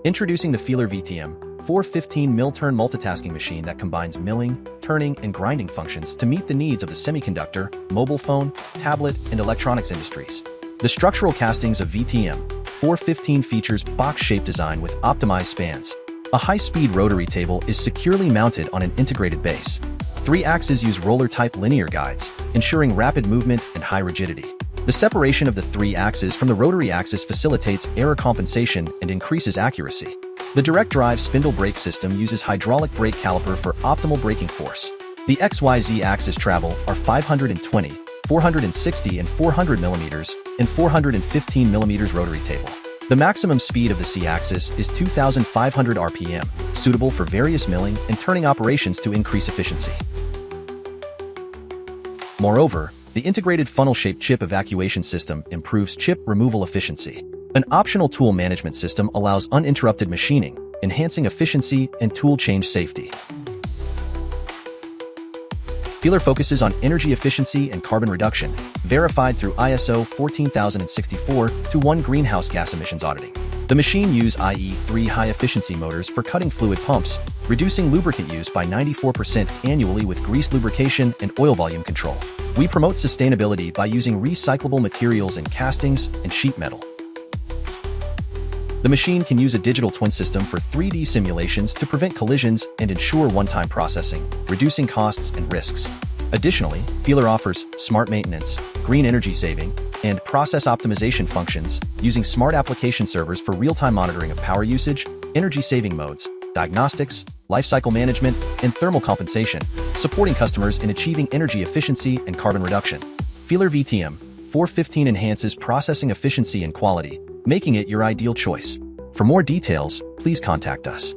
Introducing the Feeler VTM-415 mill-turn multitasking machine that combines milling, turning, and grinding functions to meet the needs of the semiconductor, mobile phone, tablet, and electronics industries. The structural castings of VTM-415 features box-shaped design with optimized spans. A high-speed rotary table is securely mounted on an integrated base. 3 axes use roller-type linear guides, ensuring rapid movement and high rigidity. The separation of the 3 axes from the rotary axis facilitates error compensation and increases accuracy. The direct drive spindle brake system uses hydraulic brake caliper for optimal braking force. The XYZ axis travel are 520, 460 and 400 millimeters, and 415 millimeters rotary table. The maximum speed of the C-axis is 2,500 RPM, suitable for various milling and turning operations to increase efficiency. Moreover, the integrated funnel-shaped chip evacuation system improves chip removal efficiency. An optional tool management system allows uninterrupted machining, enhancing efficiency and tool change safety. Feeler focuses on energy efficiency and carbon reduction, verified through ISO 14064-1 greenhouse gas emissions auditing. The machine uses IE3 high-efficiency motors for cutting fluid pumps, reducing lubricant use by 94% annually with grease lubrication and oil volume control. We promote sustainability by using recyclable materials in castings and sheet metal. The machine can use a digital twin system for 3D simulations to prevent collisions and ensure one-time processing, reducing costs and risks. Additionally, Feeler offers smart maintenance, green energy saving, and process optimization functions using smart application servers for real-time monitoring of power usage, energy-saving modes, diagnostics, lifecycle management, and thermal compensation, supporting customers in achieving energy efficiency and carbon reduction. Feeler VTM-415 enhances processing efficiency and quality, making it your ideal choice. For more details, please contact us.